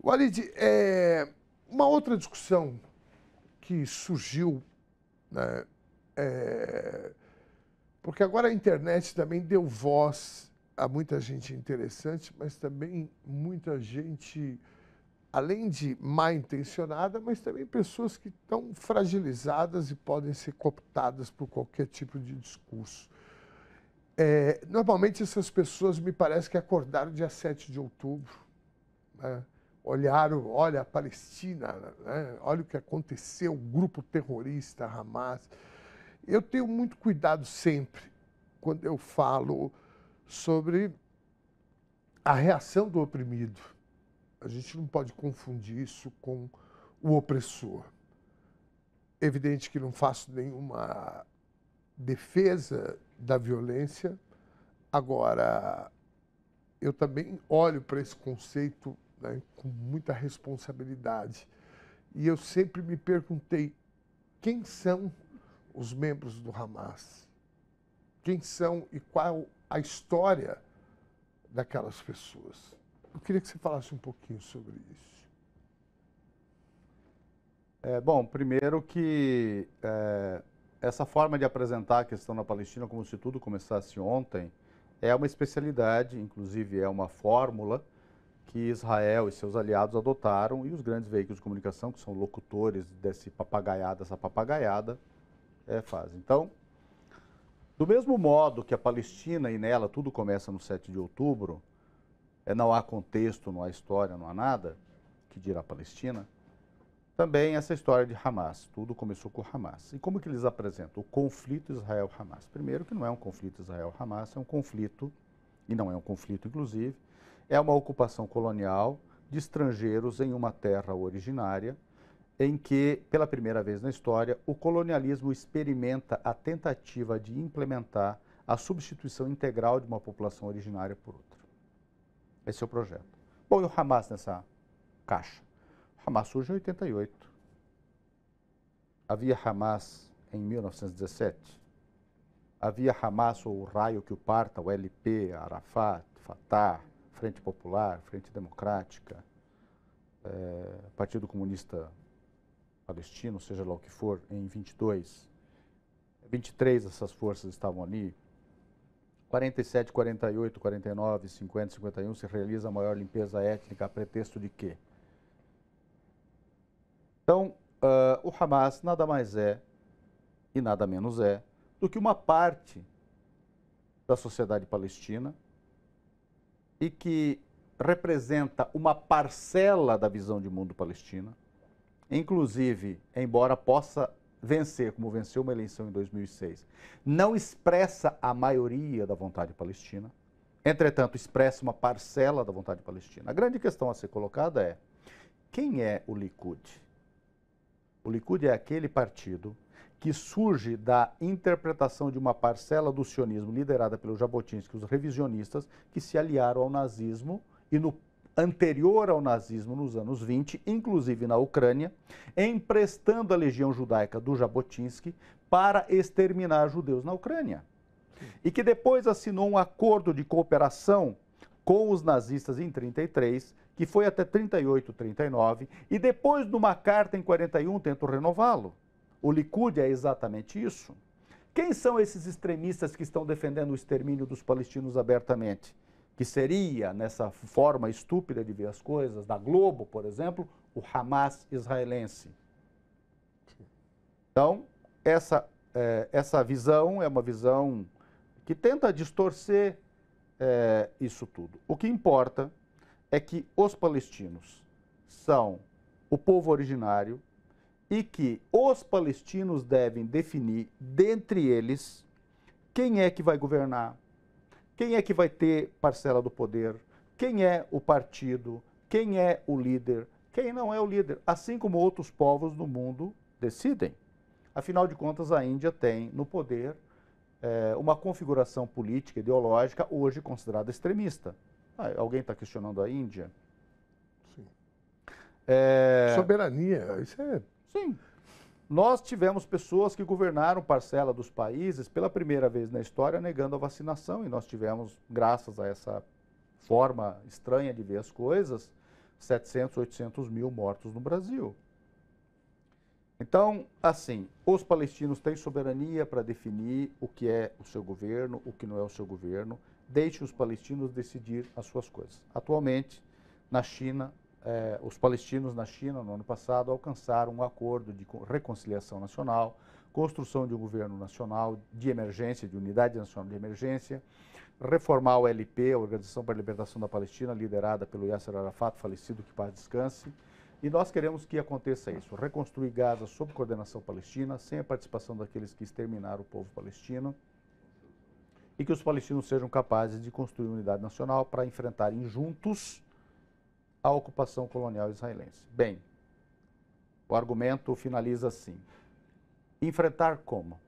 Walid, uma outra discussão que surgiu, né, porque agora a internet também deu voz a muita gente interessante, mas também muita gente, além de mal intencionada, mas também pessoas que estão fragilizadas e podem ser cooptadas por qualquer tipo de discurso. Normalmente essas pessoas me parece que acordaram dia 7 de outubro, né? Olharam, olha a Palestina, né? Olha o que aconteceu, o grupo terrorista Hamas. Eu tenho muito cuidado sempre quando eu falo sobre a reação do oprimido. A gente não pode confundir isso com o opressor. Evidente que não faço nenhuma defesa da violência. Agora, eu também olho para esse conceito, né, com muita responsabilidade. E eu sempre me perguntei, quem são os membros do Hamas? Quem são e qual a história daquelas pessoas? Eu queria que você falasse um pouquinho sobre isso. Bom, primeiro que essa forma de apresentar a questão na Palestina como se tudo começasse ontem é uma especialidade, inclusive é uma fórmula que Israel e seus aliados adotaram e os grandes veículos de comunicação, que são locutores dessa papagaiada, fazem. Então, do mesmo modo que a Palestina e nela tudo começa no 7 de outubro, não há contexto, não há história, não há nada, que dirá a Palestina, também essa história de Hamas, tudo começou com Hamas. E como que eles apresentam? O conflito Israel-Hamas. Primeiro que não é um conflito Israel-Hamas, é um conflito, e não é um conflito inclusive, é uma ocupação colonial de estrangeiros em uma terra originária, em que, pela primeira vez na história, o colonialismo experimenta a tentativa de implementar a substituição integral de uma população originária por outra. Esse é o projeto. Bom, e o Hamas nessa caixa? O Hamas surge em 88. Havia Hamas em 1917? Havia Hamas ou o raio que o parta, o LP, Arafat, Fatah, Frente Popular, Frente Democrática, Partido Comunista Palestino, seja lá o que for, em 22. 23 essas forças estavam ali. 47, 48, 49, 50, 51 se realiza a maior limpeza étnica a pretexto de quê? Então, o Hamas nada mais é e nada menos é do que uma parte da sociedade palestina e que representa uma parcela da visão de mundo palestina, inclusive, embora possa vencer, como venceu uma eleição em 2006, não expressa a maioria da vontade palestina, entretanto, expressa uma parcela da vontade palestina. A grande questão a ser colocada é, quem é o Likud? O Likud é aquele partido que surge da interpretação de uma parcela do sionismo liderada pelo Jabotinsky, os revisionistas, que se aliaram ao nazismo e no anterior ao nazismo, nos anos 20, inclusive na Ucrânia, emprestando a legião judaica do Jabotinsky para exterminar judeus na Ucrânia. E que depois assinou um acordo de cooperação com os nazistas em 33, que foi até 38, 39, e depois numa carta em 41 tentou renová-lo. O Likud é exatamente isso. Quem são esses extremistas que estão defendendo o extermínio dos palestinos abertamente? Que seria, nessa forma estúpida de ver as coisas, da Globo, por exemplo, o Hamas israelense. Então, essa visão é uma visão que tenta distorcer isso tudo. O que importa é que os palestinos são o povo originário e que os palestinos devem definir, dentre eles, quem é que vai governar, quem é que vai ter parcela do poder, quem é o partido, quem é o líder, quem não é o líder, assim como outros povos do mundo decidem. Afinal de contas, a Índia tem no poder uma configuração política, ideológica, hoje considerada extremista. Alguém está questionando a Índia? Sim. Soberania, isso é... Sim. Nós tivemos pessoas que governaram parcela dos países pela primeira vez na história negando a vacinação e nós tivemos, graças a essa forma estranha de ver as coisas, 700, 800 mil mortos no Brasil. Então, assim, os palestinos têm soberania para definir o que é o seu governo, o que não é o seu governo. Deixe os palestinos decidir as suas coisas. Atualmente, na China, os palestinos na China, no ano passado, alcançaram um acordo de reconciliação nacional, construção de um governo nacional de emergência, de unidade nacional de emergência, reformar o LP, a Organização para a Libertação da Palestina, liderada pelo Yasser Arafat, falecido, que paz descanse. E nós queremos que aconteça isso, reconstruir Gaza sob coordenação palestina, sem a participação daqueles que exterminaram o povo palestino, e que os palestinos sejam capazes de construir unidade nacional para enfrentarem juntos a ocupação colonial israelense. Bem, o argumento finaliza assim. Enfrentar como?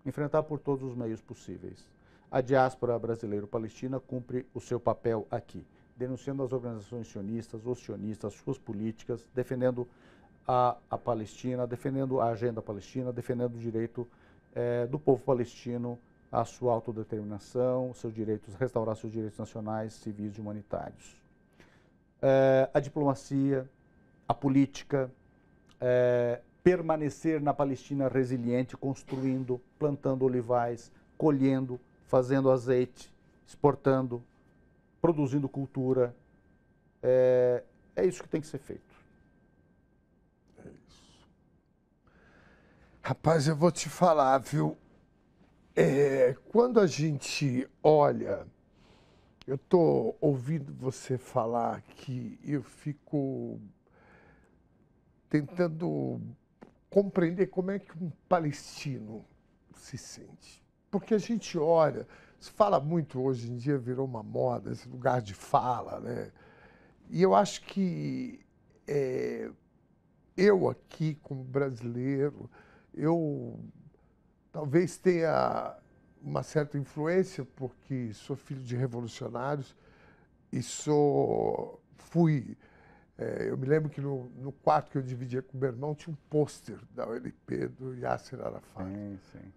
Enfrentar por todos os meios possíveis. A diáspora brasileiro-palestina cumpre o seu papel aqui, denunciando as organizações sionistas, os sionistas, suas políticas, defendendo a Palestina, defendendo a agenda palestina, defendendo o direito do povo palestino à sua autodeterminação, seus direitos, restaurar seus direitos nacionais, civis e humanitários. A diplomacia, a política, permanecer na Palestina resiliente, construindo, plantando olivais, colhendo, fazendo azeite, exportando, produzindo cultura. É isso que tem que ser feito. É isso. Rapaz, eu vou te falar, viu? Quando a gente olha... Eu estou ouvindo você falar aqui e eu fico tentando compreender como é que um palestino se sente. Porque a gente olha, se fala muito hoje em dia, virou uma moda, esse lugar de fala, né? E eu acho que eu aqui, como brasileiro, eu talvez tenha uma certa influência, porque sou filho de revolucionários e eu me lembro que no quarto que eu dividia com o meu irmão tinha um pôster da OLP do Yasser Arafat. Sim, sim.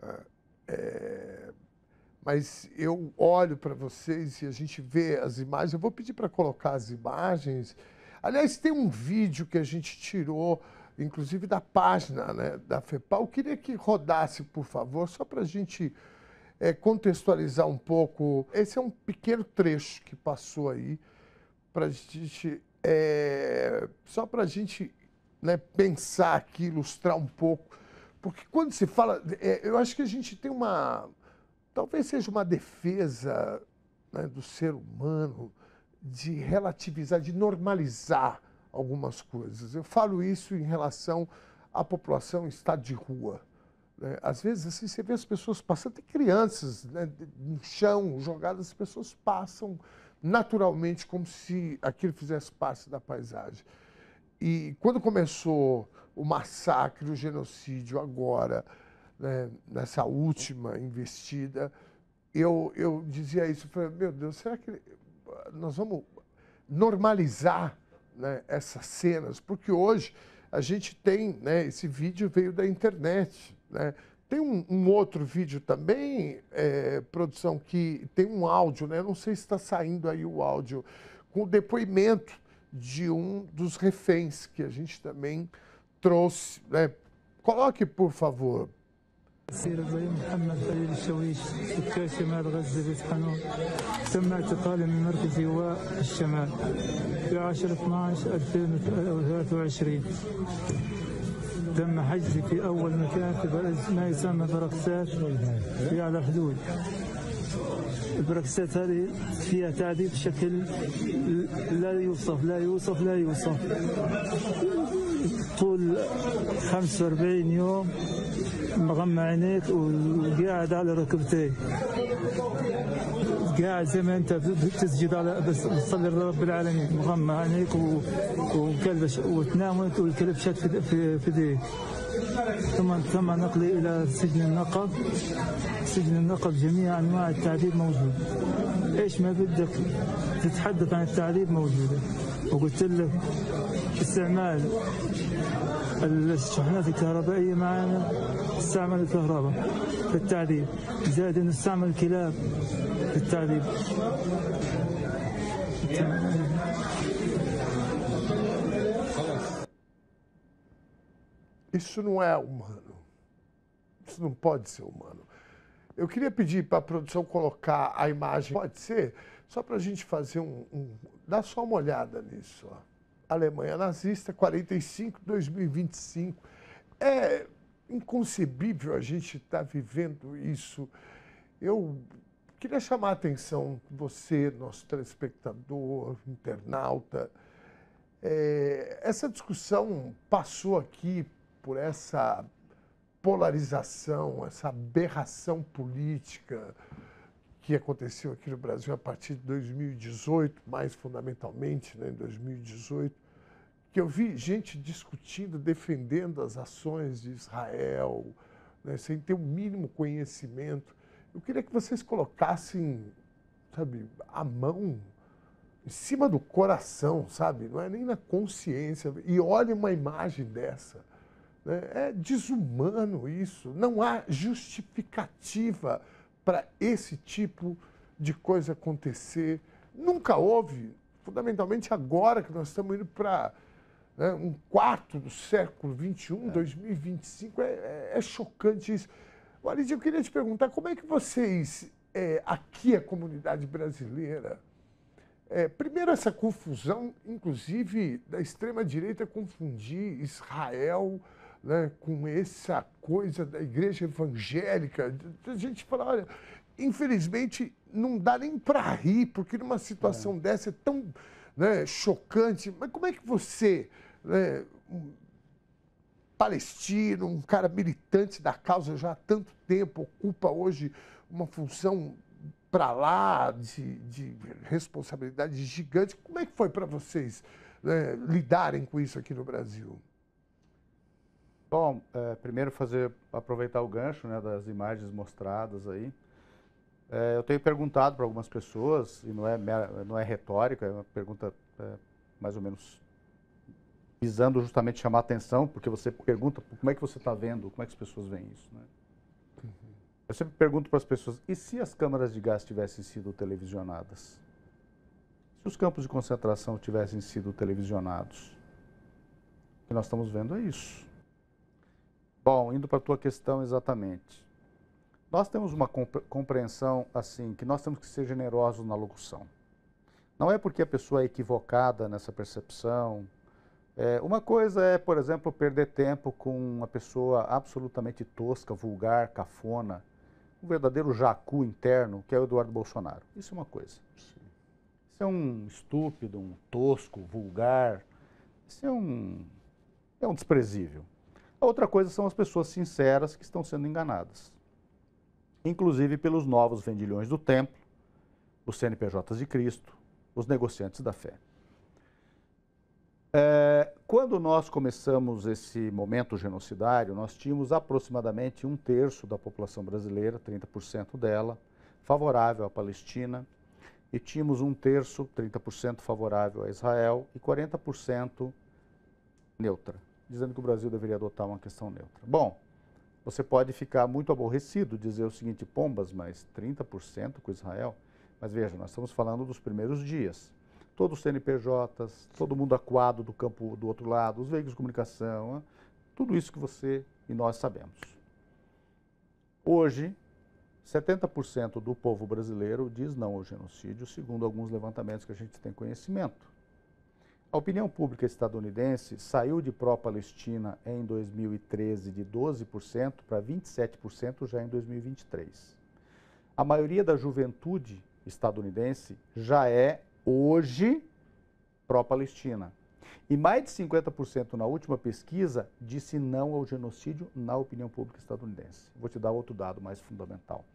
mas eu olho para vocês e a gente vê as imagens. Eu vou pedir para colocar as imagens. Aliás, tem um vídeo que a gente tirou, inclusive da página, né, da FEPAL. Eu queria que rodasse, por favor, só para a gente contextualizar um pouco. Esse é um pequeno trecho que passou aí, para a gente, só para a gente, né, pensar aqui, ilustrar um pouco. Porque quando se fala, eu acho que a gente tem talvez seja uma defesa, né, do ser humano de relativizar, de normalizar algumas coisas. Eu falo isso em relação à população em estado de rua. Né? Às vezes, assim, você vê as pessoas passando, tem crianças, né, no chão, jogadas, as pessoas passam naturalmente, como se aquilo fizesse parte da paisagem. E quando começou o massacre, o genocídio agora, né, nessa última investida, eu dizia isso, eu falei, meu Deus, será que nós vamos normalizar, né, essas cenas? Porque hoje a gente tem, né, esse vídeo veio da internet, né? Tem um outro vídeo também, produção, que tem um áudio, né? Eu não sei se está saindo aí o áudio, com o depoimento de um dos reféns que a gente também trouxe, né? Coloque, por favor. سير زي محمد خليل الشويش سكان شمال غزة بيت حنون تم اعتقاله من مركز إيواء الشمال في 10/12/2023. تم حجزي في أول مكان في ما يسمى بركسات في على الحدود. البركسات هذه فيها تعذيب بشكل لا يوصف لا يوصف لا يوصف. طول 45 يوم مغمى عينيك وقاعد على ركبتيك، قاعد زي ما انت بتسجد على بس تصلي لرب العالمين، مغمى عينيك وكلبش وتنام وانت والكلب شد في يديك. ثم تم نقلي الى سجن النقب. سجن النقب جميع انواع التعذيب موجوده، ايش ما بدك تتحدث عن التعذيب موجوده. وقلت لك استعمال الشحنات الكهربائية معنا، استعمل الكهرباء في التعذيب، زائد نستعمل الكلاب في التعذيب. Isso não é humano. Isso não pode ser humano. Eu queria pedir para a produção colocar a imagem, pode ser? Só para a gente fazer dá só uma olhada nisso, ó. Alemanha nazista, 45, 2025. É inconcebível a gente estar vivendo isso. Eu queria chamar a atenção de você, nosso telespectador, internauta. Essa discussão passou aqui por essa polarização, essa aberração política que aconteceu aqui no Brasil a partir de 2018, mais fundamentalmente, né, em 2018, que eu vi gente discutindo, defendendo as ações de Israel, né, sem ter o mínimo conhecimento. Eu queria que vocês colocassem, sabe, a mão em cima do coração, sabe? Não é nem na consciência. E olhem uma imagem dessa. Né? É desumano isso. Não há justificativa para esse tipo de coisa acontecer. Nunca houve, fundamentalmente agora que nós estamos indo para, né, um quarto do século XXI, 2025, é chocante isso. Walid, eu queria te perguntar, como é que vocês, aqui a comunidade brasileira, primeiro essa confusão, inclusive, da extrema-direita confundir Israel, né, com essa coisa da igreja evangélica. A gente fala, olha, infelizmente não dá nem para rir, porque numa situação dessa é tão, né, chocante. Mas como é que você, né, um palestino, um cara militante da causa já há tanto tempo, ocupa hoje uma função para lá de responsabilidade gigante, como é que foi para vocês, né, lidarem com isso aqui no Brasil? Bom, primeiro aproveitar o gancho, né, das imagens mostradas aí. Eu tenho perguntado para algumas pessoas, e não é retórica, é uma pergunta mais ou menos visando justamente chamar a atenção, porque você pergunta como é que você está vendo, como é que as pessoas veem isso, né? Eu sempre pergunto para as pessoas, e se as câmaras de gás tivessem sido televisionadas? Se os campos de concentração tivessem sido televisionados? O que nós estamos vendo é isso. Bom, indo para a tua questão exatamente. Nós temos uma compreensão assim, que nós temos que ser generosos na locução. Não é porque a pessoa é equivocada nessa percepção. Uma coisa é, por exemplo, perder tempo com uma pessoa absolutamente tosca, vulgar, cafona, um verdadeiro jacu interno, que é o Eduardo Bolsonaro. Isso é uma coisa. Isso é um estúpido, um tosco, vulgar. Isso é um desprezível. A outra coisa são as pessoas sinceras que estão sendo enganadas. Inclusive pelos novos vendilhões do templo, os CNPJs de Cristo, os negociantes da fé. Quando nós começamos esse momento genocidário, nós tínhamos aproximadamente 1/3 da população brasileira, 30% dela, favorável à Palestina, e tínhamos 1/3, 30% favorável a Israel e 40% neutra, dizendo que o Brasil deveria adotar uma questão neutra. Bom, você pode ficar muito aborrecido, dizer o seguinte, pombas, mas 30% com Israel? Mas veja, nós estamos falando dos primeiros dias. Todos os CNPJs, todo mundo acuado do campo do outro lado, os veículos de comunicação, tudo isso que você e nós sabemos. Hoje, 70% do povo brasileiro diz não ao genocídio, segundo alguns levantamentos que a gente tem conhecimento. A opinião pública estadunidense saiu de pró-Palestina em 2013 de 12% para 27% já em 2023. A maioria da juventude estadunidense já é, hoje, pró-Palestina. E mais de 50% na última pesquisa disse não ao genocídio na opinião pública estadunidense. Vou te dar outro dado mais fundamental.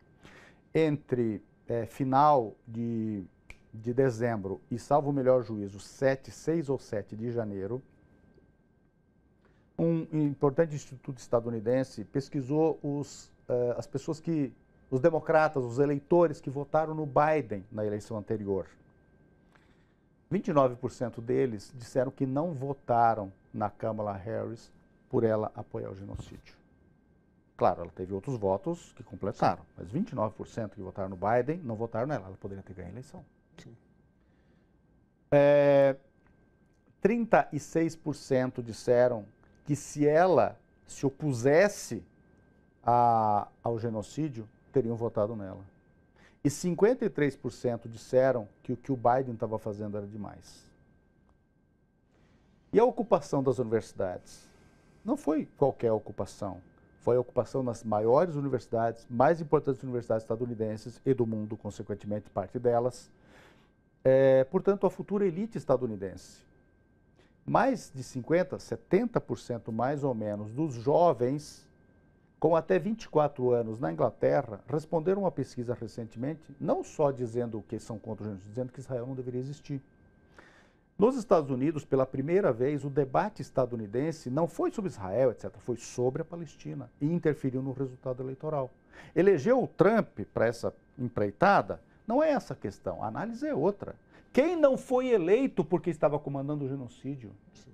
Entre final de dezembro e, salvo o melhor juízo, 6 ou 7 de janeiro, um importante instituto estadunidense pesquisou as pessoas os democratas, os eleitores que votaram no Biden na eleição anterior. 29% deles disseram que não votaram na Kamala Harris por ela apoiar o genocídio. Claro, ela teve outros votos que completaram, mas 29% que votaram no Biden não votaram nela, ela poderia ter ganho a eleição. 36% disseram que se ela se opusesse ao genocídio, teriam votado nela. E 53% disseram que o que o Biden estava fazendo era demais. E a ocupação das universidades? Não foi qualquer ocupação. Foi a ocupação nas maiores universidades, mais importantes universidades estadunidenses e do mundo, consequentemente, parte delas. Portanto, a futura elite estadunidense. Mais de 50%, 70% mais ou menos dos jovens com até 24 anos na Inglaterra responderam a uma pesquisa recentemente, não só dizendo que são contra o genocídio, dizendo que Israel não deveria existir. Nos Estados Unidos, pela primeira vez, o debate estadunidense não foi sobre Israel, etc., foi sobre a Palestina e interferiu no resultado eleitoral. Elegeu o Trump para essa empreitada? Não é essa a questão, a análise é outra. Quem não foi eleito porque estava comandando o genocídio? Sim.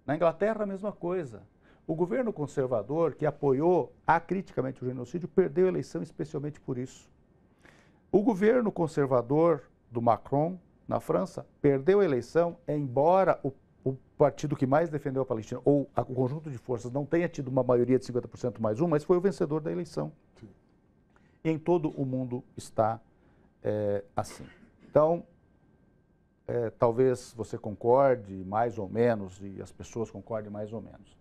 Na Inglaterra, a mesma coisa. O governo conservador, que apoiou acriticamente o genocídio, perdeu a eleição especialmente por isso. O governo conservador do Macron, na França, perdeu a eleição, embora o partido que mais defendeu a Palestina, ou o conjunto de forças, não tenha tido uma maioria de 50% mais um, mas foi o vencedor da eleição. Sim. E em todo o mundo está assim. Então, talvez você concorde mais ou menos, e as pessoas concordem mais ou menos.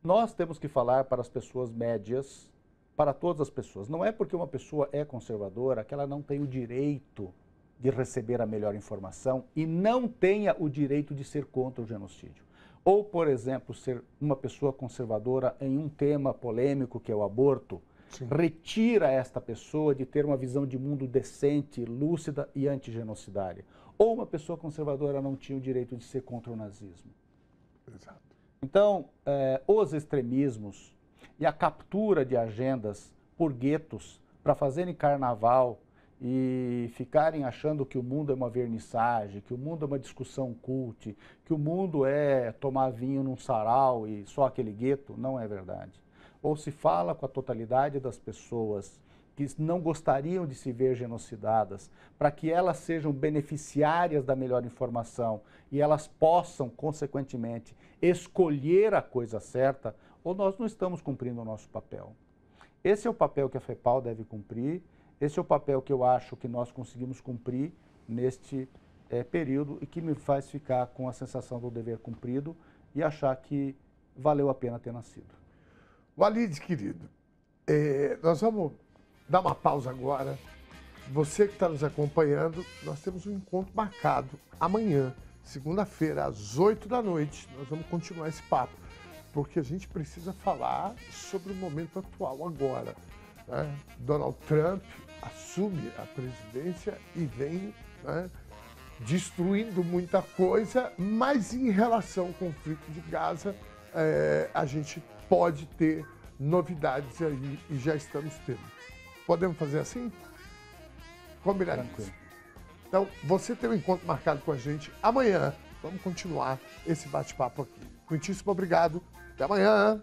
Nós temos que falar para as pessoas médias, para todas as pessoas. Não é porque uma pessoa é conservadora que ela não tem o direito de receber a melhor informação e não tenha o direito de ser contra o genocídio. Ou, por exemplo, ser uma pessoa conservadora em um tema polêmico que é o aborto, sim, retira esta pessoa de ter uma visão de mundo decente, lúcida e antigenocidária. Ou uma pessoa conservadora não tinha o direito de ser contra o nazismo. Exato. Então, os extremismos e a captura de agendas por guetos para fazerem carnaval e ficarem achando que o mundo é uma vernissagem, que o mundo é uma discussão cult, que o mundo é tomar vinho num sarau e só aquele gueto, não é verdade. ou se fala com a totalidade das pessoas que não gostariam de se ver genocidadas, para que elas sejam beneficiárias da melhor informação e elas possam, consequentemente, escolher a coisa certa, ou nós não estamos cumprindo o nosso papel. Esse é o papel que a FEPAL deve cumprir, esse é o papel que eu acho que nós conseguimos cumprir neste período e que me faz ficar com a sensação do dever cumprido e achar que valeu a pena ter nascido. Walid, querido, nós vamos dar uma pausa agora. Você que está nos acompanhando, nós temos um encontro marcado amanhã, segunda-feira, às 8 da noite. Nós vamos continuar esse papo, porque a gente precisa falar sobre o momento atual agora, né? Donald Trump assume a presidência e vem, né, destruindo muita coisa, mas em relação ao conflito de Gaza, a gente pode ter novidades aí e já estamos tendo. Podemos fazer assim? Combinado. Tranquilo. Então, você tem um encontro marcado com a gente amanhã. Vamos continuar esse bate-papo aqui. Muitíssimo obrigado. Até amanhã.